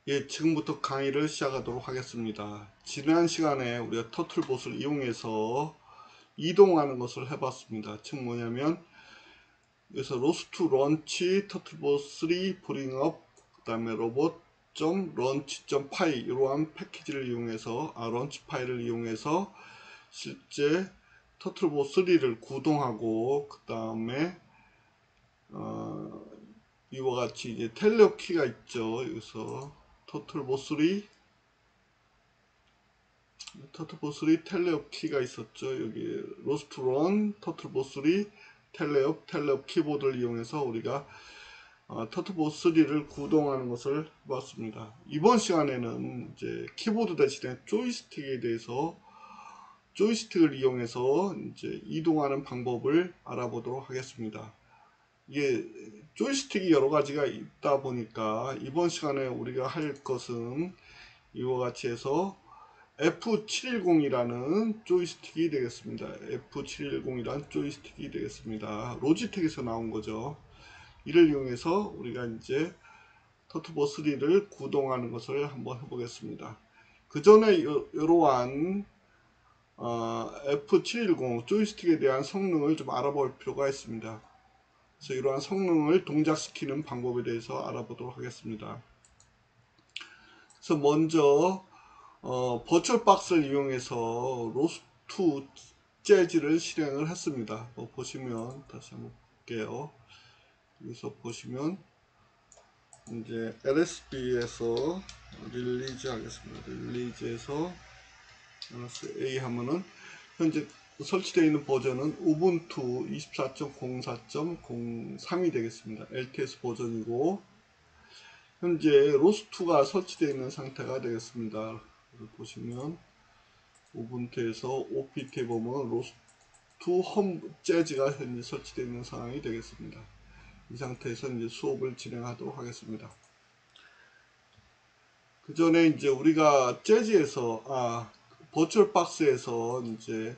예, 지금부터 강의를 시작하도록 하겠습니다. 지난 시간에 우리가 터틀봇을 이용해서 이동하는 것을 해봤습니다. 즉 뭐냐면 여기서 로스트 런치 터틀봇 3 브링업 그 다음에 로봇.런치.py 이러한 패키지를 이용해서 런치 파일을 이용해서 실제 터틀봇 3를 구동하고 그 다음에 이와 같이 이제 텔레오 키가 있죠. 여기서 터틀봇 3 텔레업 키가 있었죠. 여기 로스트런 터틀봇 3 텔레업 키보드를 이용해서 우리가 터틀봇 3를 구동하는 것을 봤습니다. 이번 시간에는 이제 키보드 대신에 조이스틱에 대해서 조이스틱을 이용해서 이제 이동하는 방법을 알아보도록 하겠습니다. 이게 조이스틱이 여러 가지가 있다 보니까 이번 시간에 우리가 할 것은 이와 같이 해서 F710이라는 조이스틱이 되겠습니다. F710이라는 조이스틱이 되겠습니다. 로지텍에서 나온 거죠. 이를 이용해서 우리가 이제 터틀봇 3를 구동하는 것을 한번 해보겠습니다. 그 전에 이러한 F710 조이스틱에 대한 성능을 좀 알아볼 필요가 있습니다. 그래서 이러한 성능을 동작시키는 방법에 대해서 알아보도록 하겠습니다. 그래서 먼저 버추얼 박스를 이용해서 로스트 재즈를 실행을 했습니다. 보시면 다시 한번 볼게요. 여기서 보시면 이제 LSB에서 릴리즈 하겠습니다. 릴리즈에서 -A 하면은 현재 설치되어 있는 버전은 우분투 24.04.03이 되겠습니다. LTS 버전이고 현재 로스트가 설치되어 있는 상태가 되겠습니다. 보시면 우분투에서 OPT에 보면 로스트 홈 재즈가 현재 설치되어 있는 상황이 되겠습니다. 이 상태에서 이제 수업을 진행하도록 하겠습니다. 그 전에 이제 우리가 재즈에서 버추얼 박스에서 이제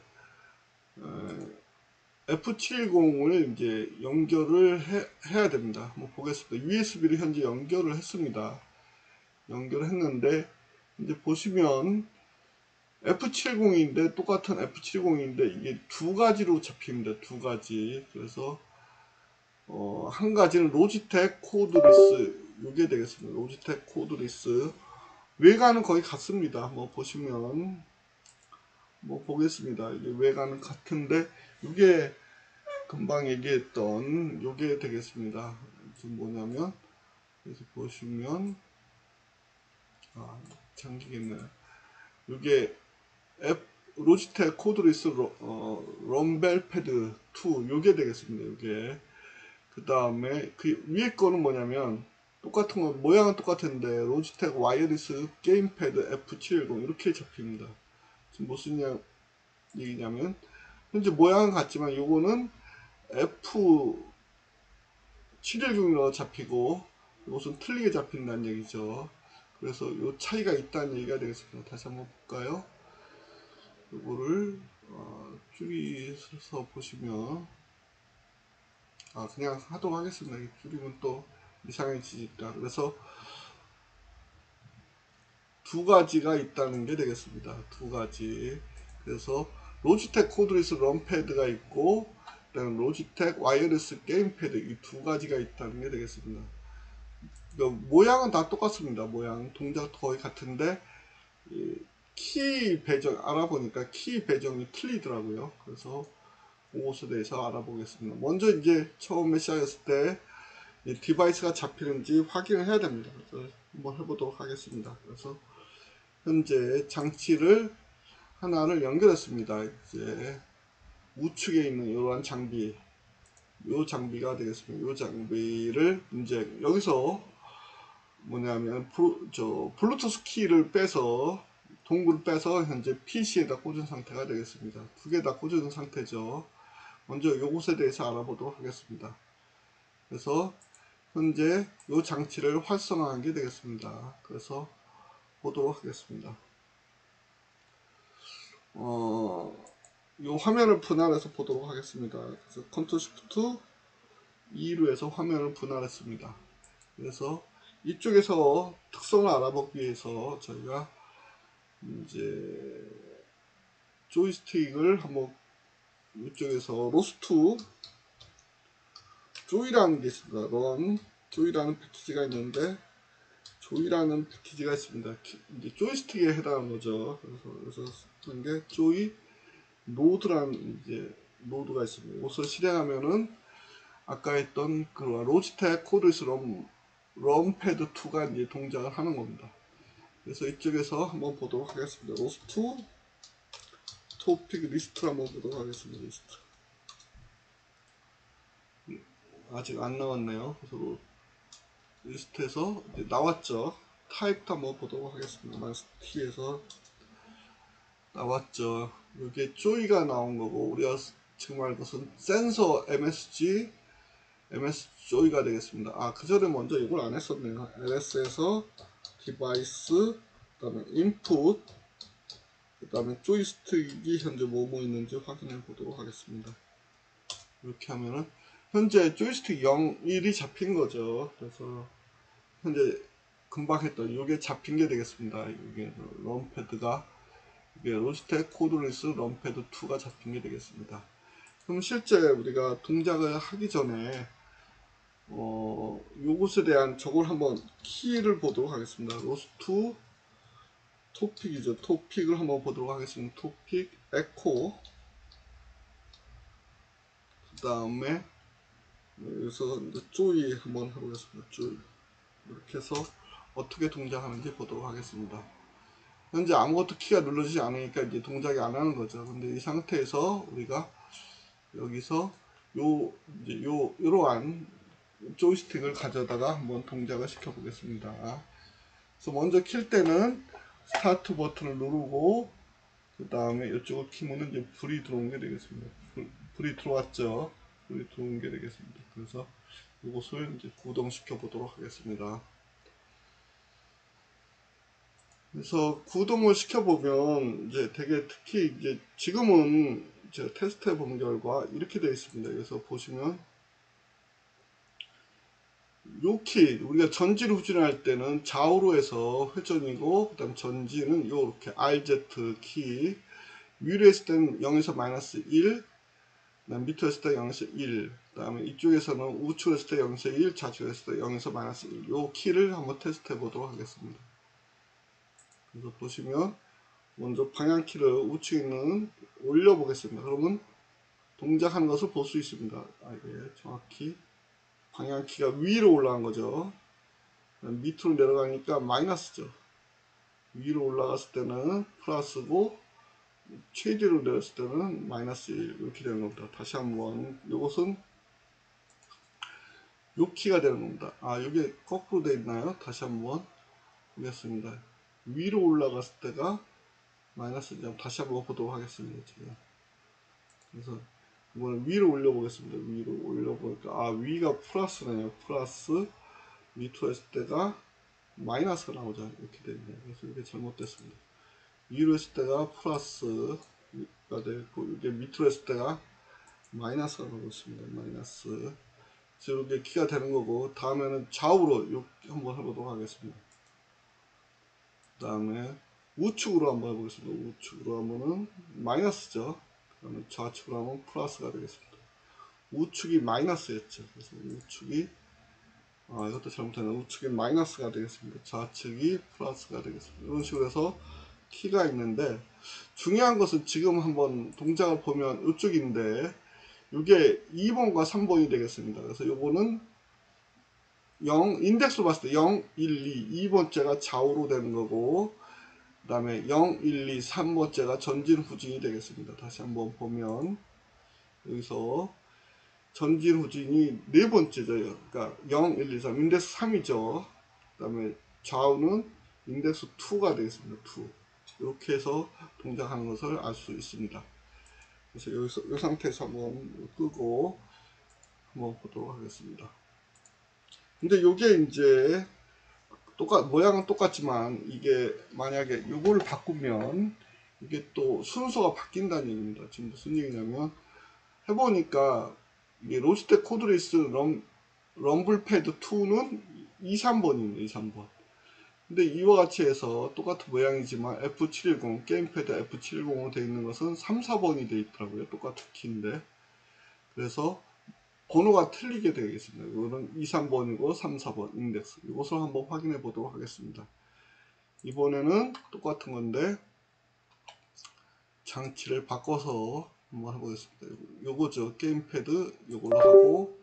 F710을 이제 연결을 해야 됩니다. 한번 보겠습니다. USB를 현재 연결을 했습니다. 연결을 했는데 이제 보시면 F70인데 똑같은 F70인데 이게 두 가지로 잡힙니다. 두 가지. 그래서 한 가지는 로지텍 코드리스 이게 되겠습니다. 로지텍 코드리스 외관은 거의 같습니다. 한번 보시면 뭐 보겠습니다. 이게 외관은 같은데 이게 금방 얘기했던 이게 되겠습니다. 지금 뭐냐면 여기서 보시면 잠기겠네요. 이게 로지텍 코드리스 럼벨 패드 2 요게 되겠습니다. 요게 그 다음에 그 위에 거는 뭐냐면 똑같은 거 모양은 똑같은데 로지텍 와이어리스 게임패드 F710 이렇게 잡힙니다. 지금 무슨 얘기냐면 현재 모양은 같지만 요거는 F710으로 잡히고 이것은 틀리게 잡힌다는 얘기죠. 그래서 요 차이가 있다는 얘기가 되겠습니다. 다시 한번 볼까요? 요거를 줄여서 보시면 그냥 하도록 하겠습니다. 줄이면 또 이상해지니까. 그래서 두 가지가 있다는 게 되겠습니다. 두 가지. 그래서 로지텍 코드리스 럼패드가 있고 그다음 로지텍 와이어리스 게임패드 이 두 가지가 있다는 게 되겠습니다. 모양은 다 똑같습니다. 모양 동작 거의 같은데 키 배정 알아보니까 키 배정이 틀리더라고요. 그래서 그것에 대해서 알아보겠습니다. 먼저 이제 처음에 시작했을 때 디바이스가 잡히는지 확인을 해야 됩니다. 그래서 한번 해보도록 하겠습니다. 그래서 현재 장치를 하나를 연결했습니다. 이제 우측에 있는 이러한 장비, 이 장비가 되겠습니다. 이 장비를 이제 여기서 뭐냐면 블루투스 키를 빼서 동굴을 빼서 현재 PC에다 꽂은 상태가 되겠습니다. 두 개 다 꽂은 상태죠. 먼저 이것에 대해서 알아보도록 하겠습니다. 그래서 현재 이 장치를 활성화한 게 되겠습니다. 그래서 보도록 하겠습니다. 이 화면을 분할해서 보도록 하겠습니다. 그래서 컨트롤 시프트 2로 해서 화면을 분할했습니다. 그래서 이쪽에서 특성을 알아보기 위해서 저희가 이제 조이스틱을 한번 이쪽에서 로스트 조이라는 게 있습니다. 런 조이라는 패키지가 있는데 조이라는 패키지가 있습니다. 이제 조이스틱에 해당하는 거죠. 그래서 쓰는 게 조이 노드라는 이제 노드가 있습니다. 이것을 실행하면은 아까 했던 그 로지텍 코드리스 럼패드 2가 이제 동작을 하는 겁니다. 그래서 이쪽에서 한번 보도록 하겠습니다. 로스트 토픽 리스트를 한번 보도록 하겠습니다. 리스트. 아직 안 나왔네요. 그래서 리스트에서 이제 나왔죠. 타입도 한번 보도록 하겠습니다. T에서 나왔죠. 여기에 조이가 나온 거고 우리가 지금 할 것은 센서 MSG 조이가 되겠습니다. 아, 그 전에 먼저 이걸 안 했었네요. LS에서 디바이스, 그 다음에 인풋, 그 다음에 조이스틱이 현재 뭐뭐 있는지 확인해 보도록 하겠습니다. 이렇게 하면은 현재 조이스틱 0, 1이 잡힌 거죠. 그래서 현재 금방 했던 이게 잡힌 게 되겠습니다. 이게 럼패드가 이게 로지텍 코드리스 럼패드 2가 잡힌 게 되겠습니다. 그럼 실제 우리가 동작을 하기 전에 요것에 대한 저걸 한번 키를 보도록 하겠습니다. 로스트 토픽이죠. 토픽을 한번 보도록 하겠습니다. 토픽 에코 그 다음에 여기서 이제 조이 한번 해보겠습니다. 조이 이렇게 해서 어떻게 동작하는지 보도록 하겠습니다. 현재 아무것도 키가 눌러지지 않으니까 이제 동작이 안 하는 거죠. 근데 이 상태에서 우리가 여기서 이러한 조이스틱을 가져다가 한번 동작을 시켜 보겠습니다. 그래서 먼저 킬 때는 스타트 버튼을 누르고 그 다음에 이쪽을 키면은 이제 불이 들어온 게 되겠습니다. 불이 들어왔죠. 불이 들어온 게 되겠습니다. 그래서 이것을 이제 구동시켜 보도록 하겠습니다. 그래서 구동을 시켜보면 이제 되게 특히 이제 지금은 제가 테스트 해본 결과 이렇게 되어 있습니다. 그래서 보시면 요 키 우리가 전진 후진할 때는 좌우로 해서 회전이고 그 다음 전진은 요렇게 RZ 키 위로 했을 때는 0에서 마이너스 1 그다음 밑으로 했을 때 0에서 1 그 다음에 이쪽에서는 우측으로 했을 때 0에서 1 좌측으로 했을 때 0에서 마이너스 1 요 키를 한번 테스트 해 보도록 하겠습니다. 그래서 보시면 먼저 방향키를 우측에 있는 올려 보겠습니다. 그러면 동작하는 것을 볼 수 있습니다. 이게 정확히 방향키가 위로 올라간 거죠. 밑으로 내려가니까 마이너스죠. 위로 올라갔을 때는 플러스고 최대로 내렸을 때는 마이너스 1 이렇게 되는 겁니다. 다시 한번 이것은 요 키가 되는 겁니다. 아, 여기 거꾸로 되어 있나요? 다시 한번 보겠습니다. 위로 올라갔을 때가 마이너스 1. 다시 한번 보도록 하겠습니다. 제가. 그래서 이번엔 위로 올려보겠습니다. 위로 올려보니까 아, 위가 플러스네요. 플러스 밑으로 했을 때가 마이너스가 나오죠. 이렇게 되네요. 그래서 이게 잘못됐습니다. 위로 했을 때가 플러스가 되고 이게 밑으로 했을 때가 마이너스가 나오고 있습니다. 마이너스. 그래서 이게 키가 되는 거고 다음에는 좌우로 한번 해보도록 하겠습니다. 그 다음에 우측으로 한번 해보겠습니다. 우측으로 하면은 마이너스죠. 그 다음에 좌측으로 하면 플러스가 되겠습니다. 우측이 마이너스였죠. 그래서 우측이 이것도 잘못했네. 우측이 마이너스가 되겠습니다. 좌측이 플러스가 되겠습니다. 이런 식으로 해서 키가 있는데 중요한 것은 지금 한번 동작을 보면 이쪽인데 이게 2번과 3번이 되겠습니다. 그래서 요거는 0 인덱스로 봤을 때 0, 1, 2 2번째가 좌우로 되는 거고 그 다음에 0, 1, 2, 3번째가 전진 후진이 되겠습니다. 다시 한번 보면 여기서 전진 후진이 네 번째죠. 그러니까 0, 1, 2, 3 인덱스 3이죠. 그 다음에 좌우는 인덱스 2가 되겠습니다. 2 이렇게 해서 동작하는 것을 알 수 있습니다. 그래서 여기서 이 상태에서 한번 끄고 한번 보도록 하겠습니다. 근데 요게 이제 모양은 똑같지만 이게 만약에 요거를 바꾸면 이게 또 순서가 바뀐다는 얘기입니다. 지금 무슨 얘기냐면 해보니까 이게 로지텍 코드리스 럼블패드 2는 23번입니다. 23번. 근데 이와 같이 해서 똑같은 모양이지만 F710 게임패드 F710으로 되어 있는 것은 3, 4번이 되어 있더라고요. 똑같은 키인데. 그래서 번호가 틀리게 되겠습니다. 이거는 2, 3번이고 3, 4번 인덱스. 이것을 한번 확인해 보도록 하겠습니다. 이번에는 똑같은 건데 장치를 바꿔서 한번 해보겠습니다. 요거죠. 게임패드 요걸로 하고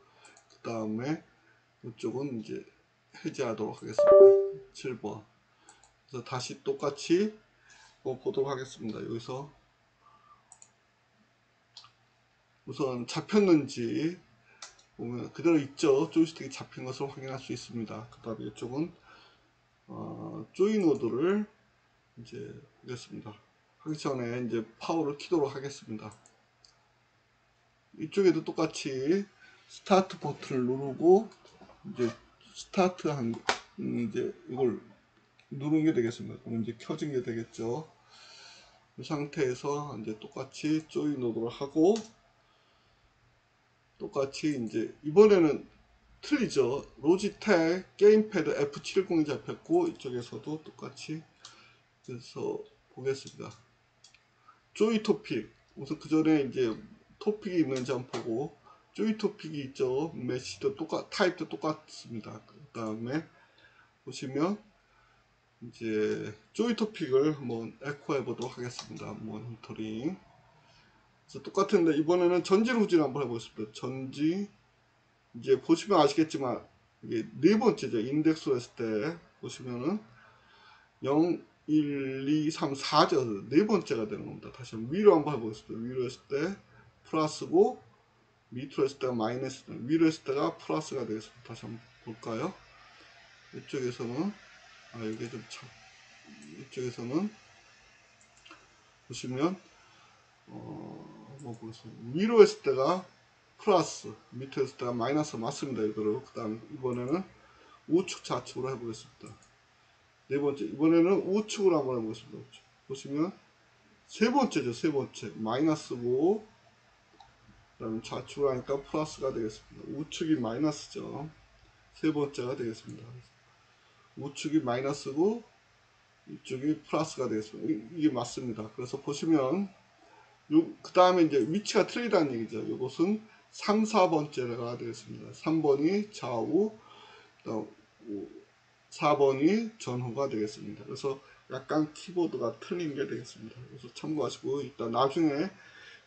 그 다음에 이쪽은 이제 해제하도록 하겠습니다. 7번. 그래서 다시 똑같이 보도록 하겠습니다. 여기서 우선 잡혔는지 보면 그대로 있죠. 조이스틱이 잡힌 것을 확인할 수 있습니다. 그 다음에 이쪽은 조이 노드를 이제 보겠습니다. 하기 전에 이제 파워를 키도록 하겠습니다. 이쪽에도 똑같이 스타트 버튼을 누르고 이제 스타트한 이제 이걸 누르는 게 되겠습니다. 그럼 이제 켜진 게 되겠죠. 이 상태에서 이제 똑같이 조이 노드를 하고 똑같이 이제 이번에는 틀리죠. 로지텍 게임패드 F710이 잡혔고 이쪽에서도 똑같이 그래서 보겠습니다. 조이 토픽 우선 그 전에 이제 토픽이 있는지 한번 보고 조이 토픽이 있죠. 메시도 타입도 똑같습니다. 그 다음에 보시면 이제 조이 토픽을 한번 에코해 보도록 하겠습니다. 모니터링. 그래서 똑같은데 이번에는 전지 루진 한번 해보겠습니다. 전지 이제 보시면 아시겠지만 이게 네 번째죠. 인덱스로 했을 때 보시면은 0, 1, 2, 3, 4죠. 네 번째가 되는 겁니다. 다시 한번 위로 한번 해보겠습니다. 위로 했을 때 플러스고 밑으로 했을 때가 마이너스, 위로 했을 때가 플러스가 되겠습니다. 다시 한번 볼까요? 이쪽에서는 이게 좀 참, 이쪽에서는 보시면 뭐 보겠습니다. 위로 했을 때가 플러스, 밑에 했을 때가 마이너스 맞습니다. 이거로 그 다음 이번에는 우측 좌측으로 해보겠습니다. 네 번째 이번에는 우측으로 한번 해보겠습니다. 우측. 보시면 세 번째죠. 세 번째 마이너스고 그 다음 좌측으로 하니까 플러스가 되겠습니다. 우측이 마이너스죠. 세 번째가 되겠습니다. 우측이 마이너스고 이쪽이 플러스가 되겠습니다. 이게 맞습니다. 그래서 보시면 그 다음에 이제 위치가 틀리다는 얘기죠. 이것은 3, 4번째가 되겠습니다. 3번이 좌우, 4번이 전후가 되겠습니다. 그래서 약간 키보드가 틀린 게 되겠습니다. 그래서 참고하시고 일단 나중에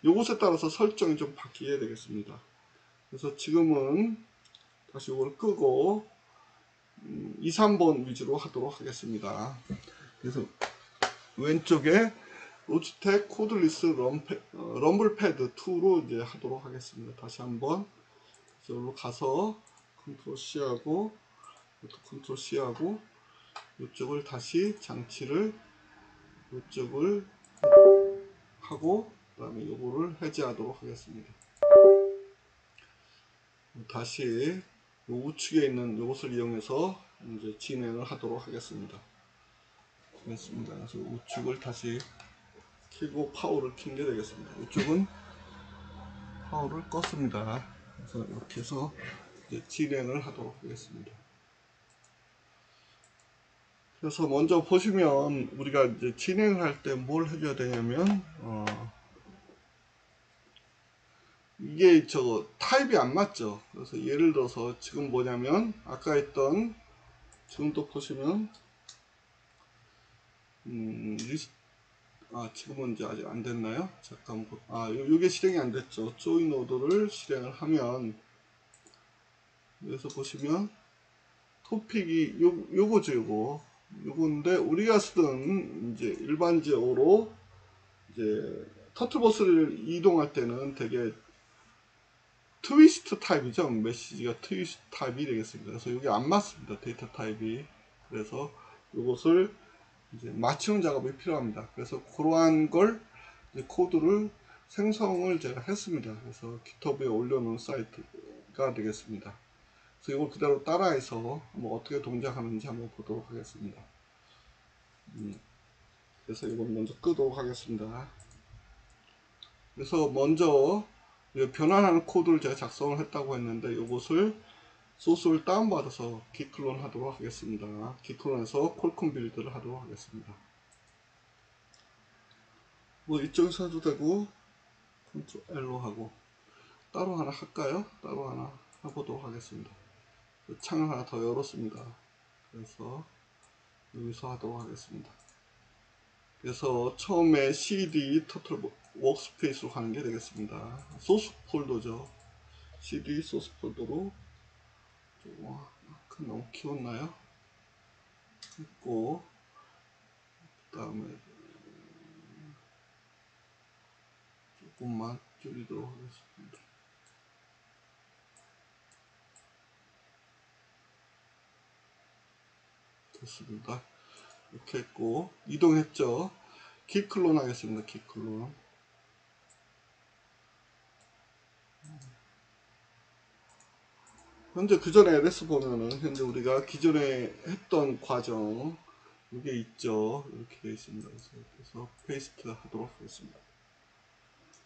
요것에 따라서 설정이 좀 바뀌게 되겠습니다. 그래서 지금은 다시 이걸 끄고 2, 3번 위주로 하도록 하겠습니다. 그래서 왼쪽에 로지텍 코드리스 럼블 패드 2로 이제 하도록 하겠습니다. 다시 한번 여기로 가서 컨트롤 C하고 컨트롤 C하고 이쪽을 다시 장치를 이쪽을 하고 그 다음에 요거를 해제하도록 하겠습니다. 다시 우측에 있는 이것을 이용해서 이제 진행을 하도록 하겠습니다. 그렇습니다. 그래서 우측을 다시 켜고 파워를 킨 게 되겠습니다. 이쪽은 파워를 껐습니다. 그래서 이렇게 해서 이제 진행을 하도록 하겠습니다. 그래서 먼저 보시면 우리가 이제 진행을 할 때 뭘 해줘야 되냐면 이게 타입이 안 맞죠. 그래서 예를 들어서 지금 뭐냐면 아까 했던 지금도 보시면 지금은 이제 아직 안 됐나요? 잠깐 요게 실행이 안 됐죠. 조이 노드를 실행을 하면 여기서 보시면 토픽이 요거죠. 요건데 우리가 쓰던 이제 일반적으로 이제 터틀버스를 이동할 때는 되게 트위스트 타입이죠. 메시지가 트위스트 타입이 되겠습니다. 그래서 이게 안 맞습니다. 데이터 타입이. 그래서 이것을 이제 맞추는 작업이 필요합니다. 그래서 그러한 걸 이제 코드를 생성을 제가 했습니다. 그래서 깃허브에 올려놓은 사이트가 되겠습니다. 그래서 이걸 그대로 따라해서 어떻게 동작하는지 한번 보도록 하겠습니다. 그래서 이걸 먼저 끄도록 하겠습니다. 그래서 먼저 변환하는 코드를 제가 작성을 했다고 했는데 이것을 소스를 다운받아서 기클론 하도록 하겠습니다. 기클론에서 콜콤 빌드를 하도록 하겠습니다. 뭐 이쪽에서 해도 되고 컨트롤 L로 하고 따로 하나 할까요? 따로 하나 해보도록 하겠습니다. 창을 하나 더 열었습니다. 그래서 여기서 하도록 하겠습니다. 그래서 처음에 CD 터틀 워크스페이스로 가는 게 되겠습니다. 소스 폴더죠. CD 소스 폴더로 너무 키웠나요? 있고 그 다음에 조금만 줄이도록 하겠습니다. 됐습니다. 이렇게 했고 이동했죠. 기클론 하겠습니다. 기클론. 현재 그 전에 LS 보면은 현재 우리가 기존에 했던 과정 이게 있죠. 이렇게 되어 있습니다. 그래서 페이스트 하도록 하겠습니다.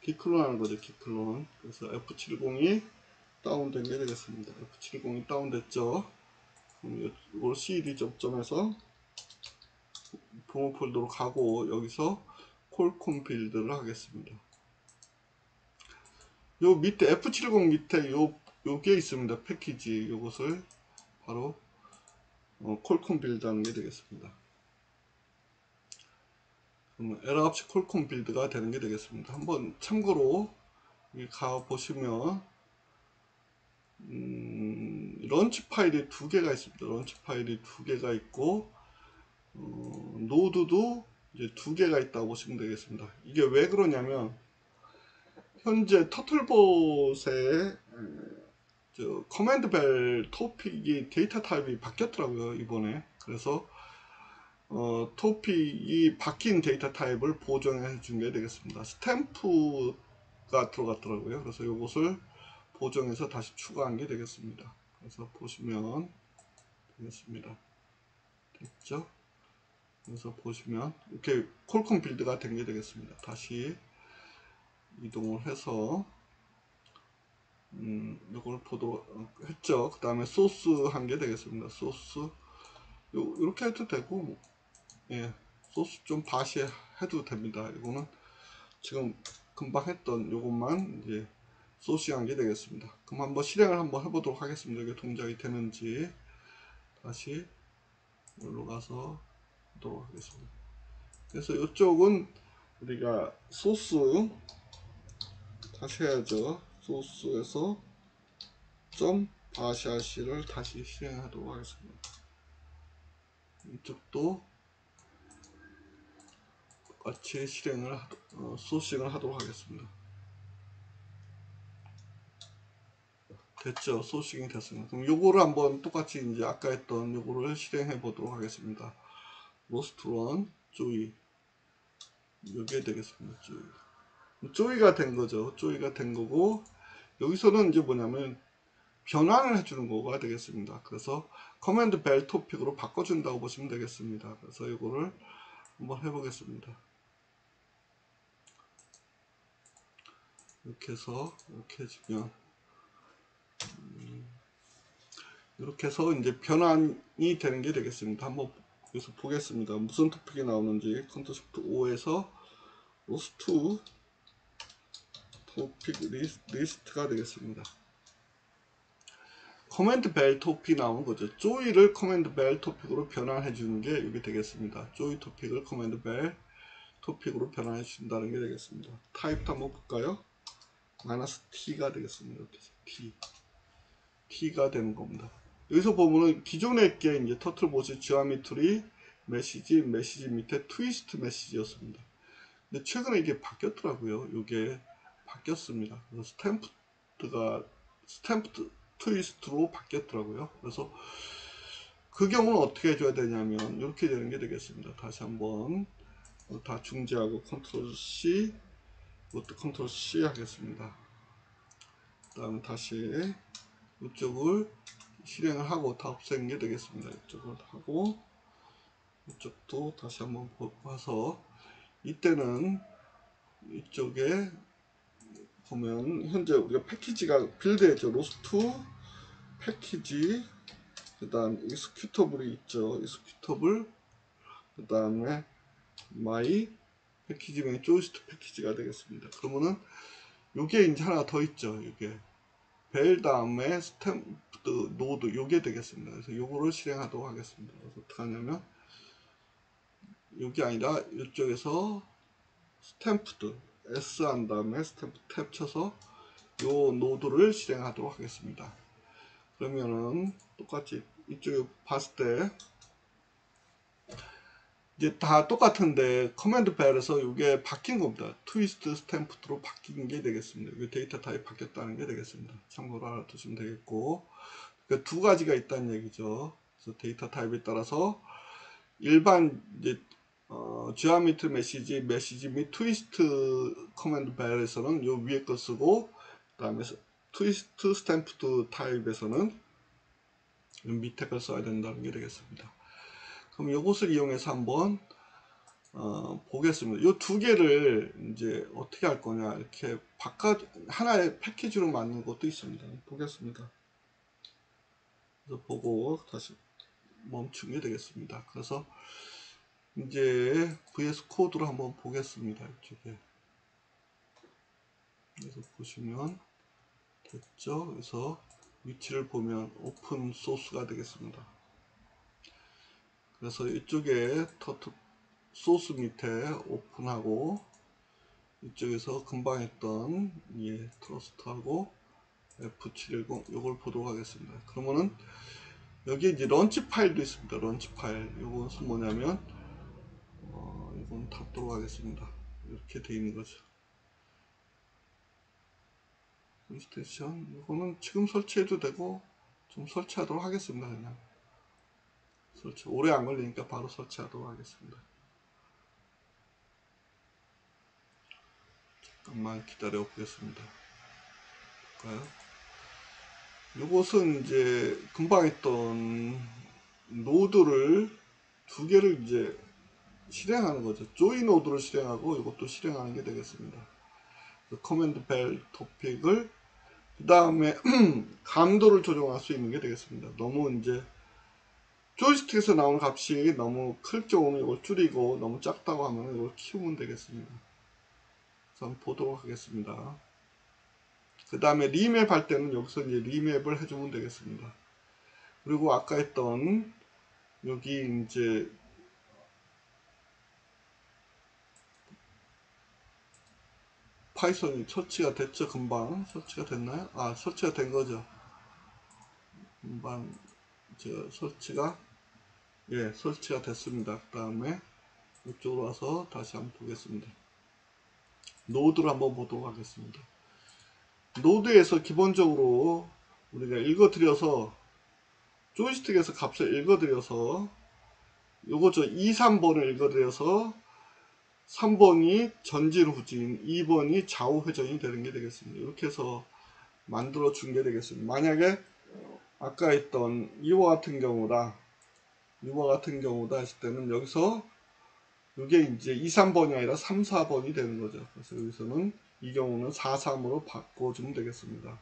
기클론 하는 거죠. 기클론. 그래서 F70이 다운된 게 되겠습니다. F70이 다운됐죠. 그럼 이걸 CD 점점에서 부모 폴더로 가고 여기서 콜콤 빌드를 하겠습니다. 요 밑에 F70 밑에 요게 있습니다. 패키지 요것을 바로 콜콤 빌드 하는 게 되겠습니다. 그러면 에러 없이 콜콤 빌드가 되는 게 되겠습니다. 한번 참고로 여기 가 보시면 런치 파일이 두 개가 있습니다. 런치 파일이 두 개가 있고 노드도 이제 두 개가 있다고 보시면 되겠습니다. 이게 왜 그러냐면 현재 터틀봇의 커맨드 벨 토픽이 데이터 타입이 바뀌었더라고요. 이번에. 그래서 토픽이 바뀐 데이터 타입을 보정해 준 게 되겠습니다. 스탬프가 들어갔더라고요. 그래서 이것을 보정해서 다시 추가한 게 되겠습니다. 그래서 보시면 되겠습니다. 됐죠? 그래서 보시면 이렇게 콜콤 빌드가 된 게 되겠습니다. 다시 이동을 해서 이걸 보도록 했죠. 그 다음에 소스 한 게 되겠습니다. 소스 이렇게 해도 되고 예, 소스 좀 다시 해도 됩니다. 이거는 지금 금방 했던 요것만 이제 소싱한 게 되겠습니다. 그럼 한번 실행을 한번 해보도록 하겠습니다. 이게 동작이 되는지 다시 여기로 가서 하도록 하겠습니다. 그래서 이쪽은 우리가 소스 다시 해야죠. 소스에서 점 바샤시를 다시 실행하도록 하겠습니다. 이쪽도 똑같이 실행을 소싱을 하도록 하겠습니다. 됐죠. 소싱이 됐습니다. 그럼 요거를 한번 똑같이 이제 아까 했던 요거를 실행해 보도록 하겠습니다. 로스트런 조이 요게 되겠습니다. 조이가 된 거죠. 조이가 된 거고 여기서는 이제 뭐냐면 변환을 해주는 거가 되겠습니다. 그래서 커맨드 벨 토픽으로 바꿔준다고 보시면 되겠습니다. 그래서 이거를 한번 해보겠습니다. 이렇게 해서 이렇게 해주면 이렇게 해서 이제 변환이 되는 게 되겠습니다. 한번 여기서 보겠습니다. 무슨 토픽이 나오는지 컨트롤 쉬프트 5에서 로스트 토픽 리스트가 되겠습니다. 커맨드 벨 토픽이 나오는 거죠. 조이를 커맨드 벨 토픽으로 변환해 주는 게 이게 되겠습니다. 조이 토픽을 커맨드 벨 토픽으로 변환해 준다는 게 되겠습니다. 타입도 한번 볼까요? 마이너스 T가 되겠습니다. 이렇게 해서 T가 되는 겁니다. 여기서 보면은 기존에 게 이제 터틀봇이 지오메트리 메시지 밑에 트위스트 메시지였습니다. 근데 최근에 이게 바뀌었더라고요. 이게 바뀌었습니다. 그래서 스탬프드 트위스트로 바뀌었더라고요. 그래서 그 경우는 어떻게 해줘야 되냐면 이렇게 되는 게 되겠습니다. 다시 한번 다 중지하고 컨트롤 C 이것도 컨트롤 C 하겠습니다. 그 다음에 다시 이쪽을 실행을 하고 다 없애는 게 되겠습니다. 이쪽을 하고 이쪽도 다시 한번 봐서 이때는 이쪽에 보면 현재 우리가 패키지가 빌드했죠. 로스트 패키지, 그 다음 익스큐터블이 있죠. 익스큐터블, 그 다음에 마이 패키지명이 조이스틱 패키지가 되겠습니다. 그러면은 요게 이제 하나 더 있죠. 이게 벨 다음에 스탬프드 노드 요게 되겠습니다. 그래서 요거를 실행하도록 하겠습니다. 그래서 어떻게 하냐면 요게 아니라 이쪽에서 스탬프드 S 한 다음에 스탬프 탭 쳐서 요 노드를 실행하도록 하겠습니다. 그러면은 똑같이 이쪽에 봤을 때 이제 다 똑같은데 커맨드 벨에서 이게 바뀐 겁니다. 트위스트 스탬프드로 바뀐 게 되겠습니다. 이게 데이터 타입 바뀌었다는 게 되겠습니다. 참고로 알아두시면 되겠고, 그러니까 두 가지가 있다는 얘기죠. 그래서 데이터 타입에 따라서 일반 이제 지오메트리 메시지 및 트위스트 커맨드 벨에서는 요 위에 거 쓰고, 그다음에 트위스트 스탬프드 타입에서는 밑에 걸 써야 된다는 게 되겠습니다. 그럼 이것을 이용해서 한번 보겠습니다. 이 두 개를 이제 어떻게 할 거냐, 이렇게 바깥 하나의 패키지로 만든 것도 있습니다. 보겠습니다. 그래서 보고 다시 멈추게 되겠습니다. 그래서 이제 VS 코드로 한번 보겠습니다. 이쪽에. 그래서 보시면 됐죠. 그래서 위치를 보면 오픈 소스가 되겠습니다. 그래서 이쪽에 소스 밑에 오픈하고, 이쪽에서 금방 했던 트러스트하고 F710 이걸 보도록 하겠습니다. 그러면은 여기 이제 런치 파일도 있습니다. 런치 파일. 이것은 뭐냐면 이건 닫도록 하겠습니다. 이렇게 되어 있는 거죠. 스테이션 이거는 지금 설치해도 되고 좀 설치하도록 하겠습니다. 그냥 설치 오래 안 걸리니까 바로 설치하도록 하겠습니다. 잠깐만 기다려 보겠습니다. 볼까요? 이것은 이제 금방 했던 노드를 두 개를 이제 실행하는 거죠. 조인 노드를 실행하고 이것도 실행하는 게 되겠습니다. 커맨드 벨 토픽을 그 다음에 감도를 조정할 수 있는 게 되겠습니다. 너무 이제 조이스틱에서 나오는 값이 너무 클 경우는 이걸 줄이고, 너무 작다고 하면 이걸 키우면 되겠습니다. 그래서 한번 보도록 하겠습니다. 그 다음에 리맵 할 때는 여기서 이제 리맵을 해주면 되겠습니다. 그리고 아까 했던 여기 이제 파이썬이 설치가 됐죠. 금방 설치가 됐나요? 아, 설치가 된 거죠. 금방 설치가 설치가 됐습니다. 그 다음에 이쪽으로 와서 다시 한번 보겠습니다. 노드를 한번 보도록 하겠습니다. 노드에서 기본적으로 우리가 읽어드려서 조이스틱에서 값을 읽어드려서 요거죠. 2, 3번을 읽어드려서 3번이 전진 후진, 2번이 좌우 회전이 되는 게 되겠습니다. 이렇게 해서 만들어 준 게 되겠습니다. 만약에 아까 했던 이와 같은 경우다 했을 때는 여기서 이게 이제 2, 3번이 아니라 3, 4번이 되는 거죠. 그래서 여기서는 이 경우는 4, 3으로 바꿔주면 되겠습니다.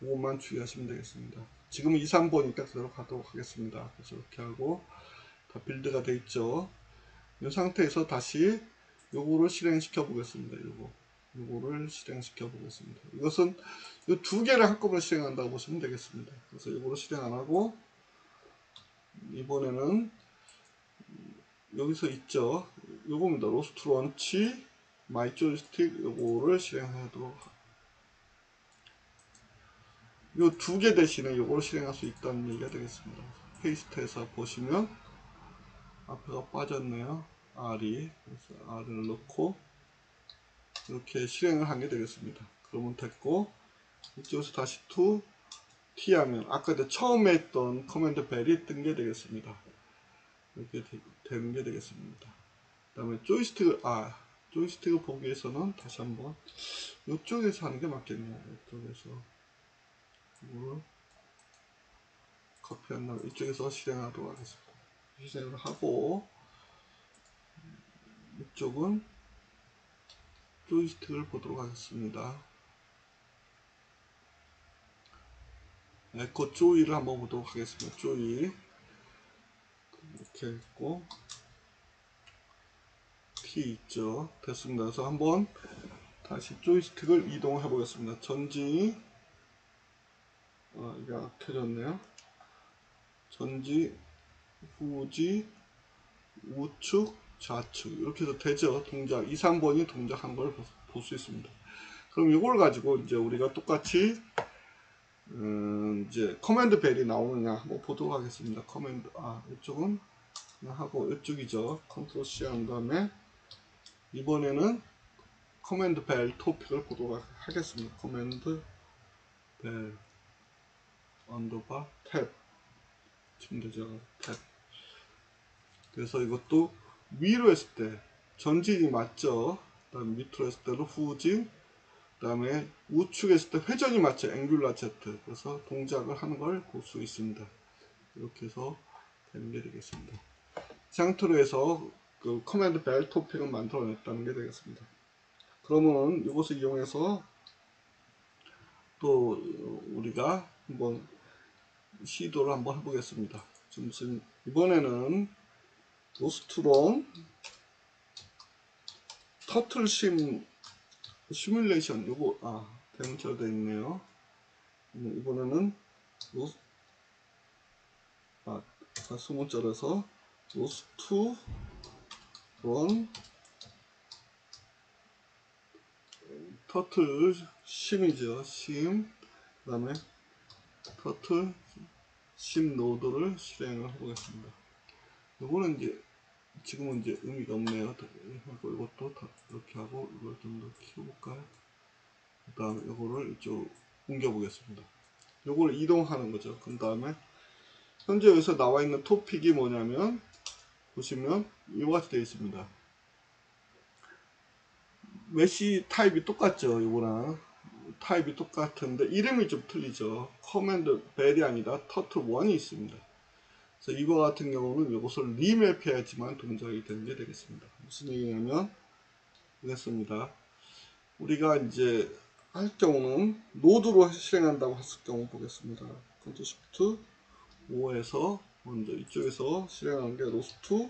이것만 주의하시면 되겠습니다. 지금 2, 3번이니까 그대로 가도록 하겠습니다. 그래서 이렇게 하고 다 빌드가 돼 있죠. 이 상태에서 다시 요거를 실행시켜 보겠습니다. 요거를 실행시켜 보겠습니다. 이것은 이 두 개를 한꺼번에 실행한다고 보시면 되겠습니다. 그래서 요거를 실행 안 하고 이번에는 여기서 있죠. 요겁니다. 로스트 런치 마이 조이스틱 요거를 실행하도록, 요 두 개 대신에 요거를 실행할 수 있다는 얘기가 되겠습니다. 페이스트해서 보시면 앞에가 빠졌네요. R이. 그래서 R을 넣고 이렇게 실행을 한 게 되겠습니다. 그러면 됐고, 이쪽에서 다시 to T 하면 아까 처음에 했던 커맨드 벨이 뜬 게 되겠습니다. 이렇게 되는 게 되겠습니다. 그 다음에 조이스틱을 보기 위해서는 다시 한번 이쪽에서 하는 게 맞겠네요. 이쪽에서 이거를 커피한 다음에 이쪽에서 실행하도록 하겠습니다. 실행을 하고 이쪽은 조이스틱을 보도록 하겠습니다. 에코 조이를 한번 보도록 하겠습니다. 조이 이렇게 했고 T 있죠. 됐습니다. 그래서 한번 다시 조이스틱을 이동해 보겠습니다. 전지 이게 켜졌네요. 전지, 후지, 우측, 좌측 이렇게 해서 되죠. 동작 2, 3번이 동작한 걸 볼 수 있습니다. 그럼 이걸 가지고 이제 우리가 똑같이 이제 커맨드 벨이 나오느냐 한번 보도록 하겠습니다. 커맨드 이쪽은 그냥 하고 이쪽이죠. 컨트롤 C 한 다음에 이번에는 커맨드 벨 토픽을 보도록 하겠습니다. 커맨드 벨 언더바 탭 치면 되죠. 탭. 그래서 이것도 위로 했을 때 전진이 맞죠. 그 다음에 밑으로 했을 때는 후진, 그 다음에 우측에 했을 때 회전이 맞죠. 앵귤라 Z. 그래서 동작을 하는 걸 볼 수 있습니다. 이렇게 해서 되는 게 되겠습니다. 이 상태로 해서 그 커맨드 벨 토픽을 만들어냈다는 게 되겠습니다. 그러면 이것을 이용해서 또 우리가 한번 시도를 한번 해보겠습니다. 지금 이번에는 로스트론 터틀 시뮬레이션 요거 데모처럼 되어 있네요. 이번에는 소문자라서 로스트론 터틀 심이죠. 심 그 다음에 터틀 심 노드를 실행을 해보겠습니다. 요거는 이제 지금은 이제 의미가 없네요. 하고 이것도 다 이렇게 하고 이걸 좀 더 키워볼까요? 그 다음에 요거를 이쪽 옮겨 보겠습니다. 요거를 이동하는 거죠. 그 다음에 현재 여기서 나와 있는 토픽이 뭐냐면 보시면 이와 같이 되어 있습니다. 메시 타입이 똑같죠. 요거랑 타입이 똑같은데 이름이 좀 틀리죠. 커맨드 벨이 아니라 터틀 1이 있습니다. 그래서 이거 같은 경우는 이것을 리맵해야지만 동작이 되는 게 되겠습니다. 무슨 얘기냐면 이랬습니다. 우리가 이제 할 경우는 노드로 실행한다고 했을 경우 보겠습니다. 컨트롤 시프트 5에서 먼저 이쪽에서 실행하는 게 로스트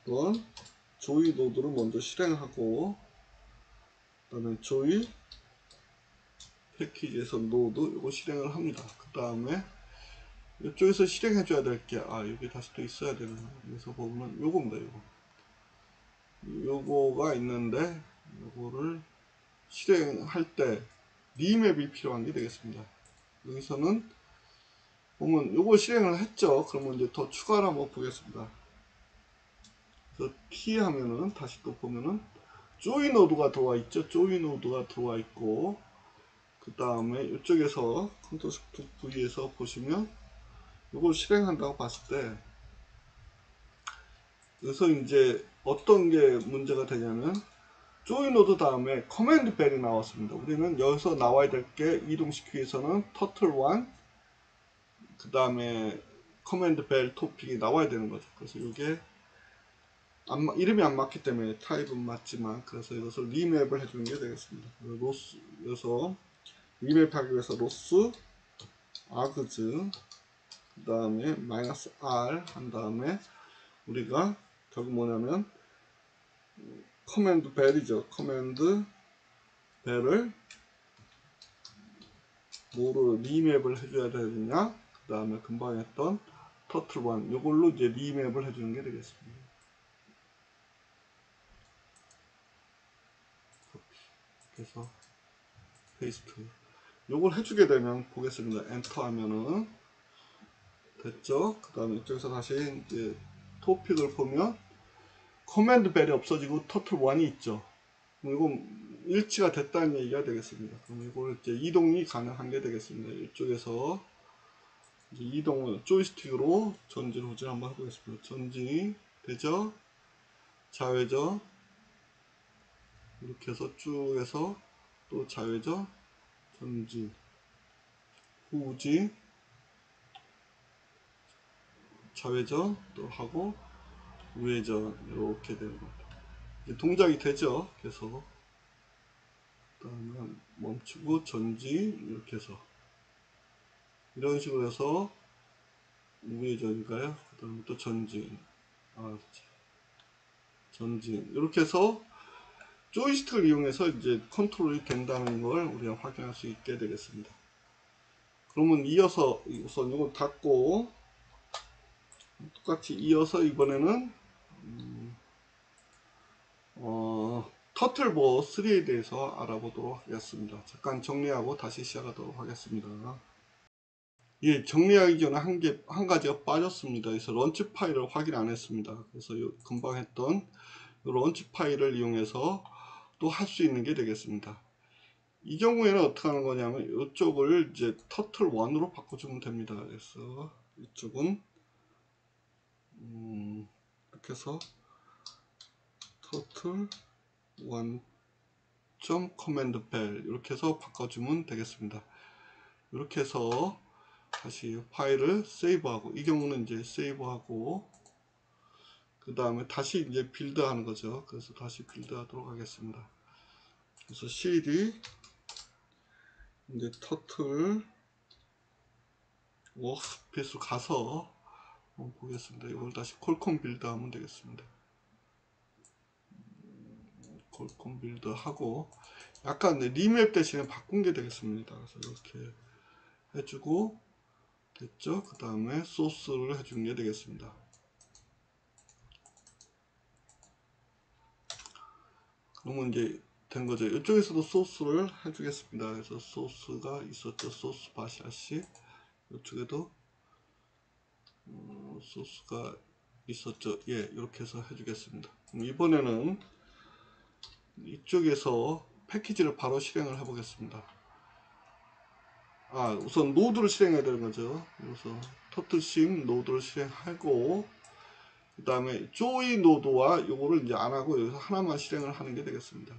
런 조이 노드를 먼저 실행하고 그 다음에 조이 패키지에서 노드 이거 실행을 합니다. 그 다음에 이쪽에서 실행해 줘야 될 게 여기 다시 또 있어야 되는 여기서 보면 요겁니다. 요거가 있는데 요거를 실행할 때 리맵이 필요한 게 되겠습니다. 여기서는 보면 요거 실행을 했죠. 그러면 이제 더 추가를 한번 보겠습니다. 그래서 T 하면은 다시 또 보면은 조이 노드가 들어와 있죠. 조이 노드가 들어와 있고 그 다음에 이쪽에서 컨트롤 시프트 V에서 보시면 이걸 실행한다고 봤을 때 여기서 이제 어떤 게 문제가 되냐면 조이 노드 다음에 커맨드 벨이 나왔습니다. 우리는 여기서 나와야 될 게 이동시키기 위해서는 터틀 1 그 다음에 커맨드 벨 토픽이 나와야 되는 거죠. 그래서 이게 이름이 안 맞기 때문에 타입은 맞지만 그래서 이것을 리맵을 해주는 게 되겠습니다. 로스 여기서 리맵하기 위해서 로스 아그즈 그 다음에 마이너스 R 한 다음에 우리가 결국 뭐냐면 커맨드 벨이죠. 커맨드 벨을 뭐로 리맵을 해줘야 되느냐 그 다음에 금방 했던 터틀1 이걸로 이제 리맵을 해주는 게 되겠습니다. 그래서 페이스트 요걸 해주게 되면 보겠습니다. 엔터 하면은 됐죠. 그 다음에 이쪽에서 다시 이제 토픽을 보면 커맨드 벨이 없어지고 터틀 1이 있죠. 이건 일치가 됐다는 얘기가 되겠습니다. 그럼 이걸 이제 이동이 가능한 게 되겠습니다. 이쪽에서 이제 이동을 조이스틱으로 전진 후진 한번 해보겠습니다. 전진이 되죠. 좌회전 이렇게 해서 쭉 해서 또 좌회전 전진 후진 좌회전 또 하고 우회전 이렇게 되는 겁니다. 이제 동작이 되죠. 계속 그다음에 멈추고 전진 이렇게 해서 이런 식으로 해서 우회전인가요? 그 다음에 또 전진, 전진 이렇게 해서 조이스틱을 이용해서 이제 컨트롤이 된다는 걸 우리가 확인할 수 있게 되겠습니다. 그러면 이어서 우선 이걸 닫고 똑같이 이어서 이번에는 터틀보 3에 대해서 알아보도록 하겠습니다. 잠깐 정리하고 다시 시작하도록 하겠습니다. 예, 정리하기 전에 한 가지가 빠졌습니다. 그래서 런치 파일을 확인 안 했습니다. 그래서 금방 했던 이 런치 파일을 이용해서 또 할 수 있는 게 되겠습니다. 이 경우에는 어떻게 하는 거냐면 이쪽을 이제 터틀 1으로 바꿔주면 됩니다. 그래서 이쪽은 이렇게 해서 터틀 1 커맨드 벨 이렇게 해서 바꿔주면 되겠습니다. 이렇게 해서 다시 파일을 세이브하고, 이 경우는 이제 세이브하고 그 다음에 다시 이제 빌드 하는 거죠. 그래서 다시 빌드 하도록 하겠습니다. 그래서 cd 이제 터틀 워크스페이스로 가서 한번 보겠습니다. 이걸 다시 콜컴 빌드 하면 되겠습니다. 콜컴 빌드 하고 약간 리맵 대신에 바꾼 게 되겠습니다. 그래서 이렇게 해주고 됐죠. 그 다음에 소스를 해주는 게 되겠습니다. 그러면 이제 된 거죠. 이쪽에서도 소스를 해주겠습니다. 그래서 소스가 있었죠. 소스 바샤시. 이쪽에도 소스가 있었죠. 예, 이렇게 해서 해주겠습니다. 그럼 이번에는 이쪽에서 패키지를 바로 실행을 해보겠습니다. 우선 노드를 실행해야 되는 거죠. 그래서 터틀심 노드를 실행하고 그 다음에 조이 노드와 요거를 이제 안 하고 여기서 하나만 실행을 하는 게 되겠습니다.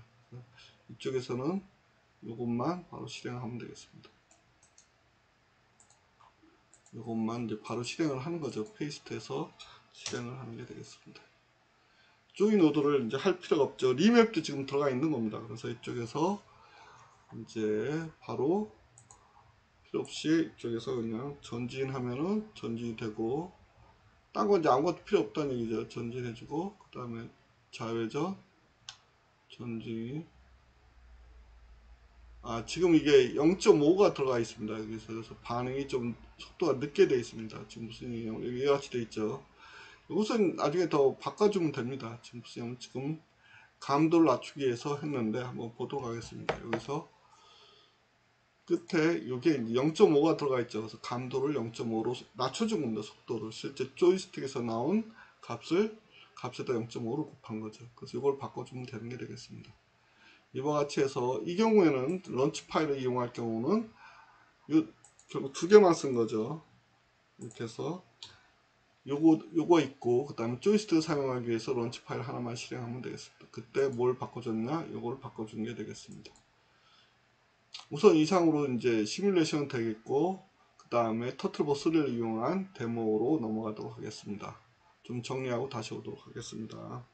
이쪽에서는 요것만 바로 실행하면 되겠습니다. 요것만 이제 바로 실행을 하는 거죠. 페이스트해서 실행을 하는 게 되겠습니다. 조이 노드를 이제 할 필요가 없죠. 리맵도 지금 들어가 있는 겁니다. 그래서 이쪽에서 이제 바로 필요 없이 이쪽에서 그냥 전진하면은 전진이 되고, 딴 건 이제 아무것도 필요 없다는 얘기죠. 전진해주고, 그 다음에 좌회전, 전진. 지금 이게 0.5가 들어가 있습니다. 그래서 반응이 좀 속도가 늦게 되어 있습니다. 지금 무슨 이와 같이 되어 있죠. 이것은 나중에 더 바꿔주면 됩니다. 지금 감도를 낮추기 위해서 했는데 한번 보도록 하겠습니다. 여기서 끝에 이게 0.5가 들어가 있죠. 그래서 감도를 0.5로 낮춰준 겁니다. 속도를 실제 조이스틱에서 나온 값에다 0.5로 곱한 거죠. 그래서 이걸 바꿔주면 되는 게 되겠습니다. 이와 같이 해서 이 경우에는 런치 파일을 이용할 경우는 결국 두 개만 쓴 거죠. 이렇게 해서 요거 있고 그 다음에 조이스틱을 사용하기 위해서 런치 파일 하나만 실행하면 되겠습니다. 그때 뭘 바꿔줬냐? 요거를 바꿔준 게 되겠습니다. 우선 이상으로 이제 시뮬레이션 되겠고, 그 다음에 터틀보 3를 이용한 데모로 넘어가도록 하겠습니다. 좀 정리하고 다시 오도록 하겠습니다.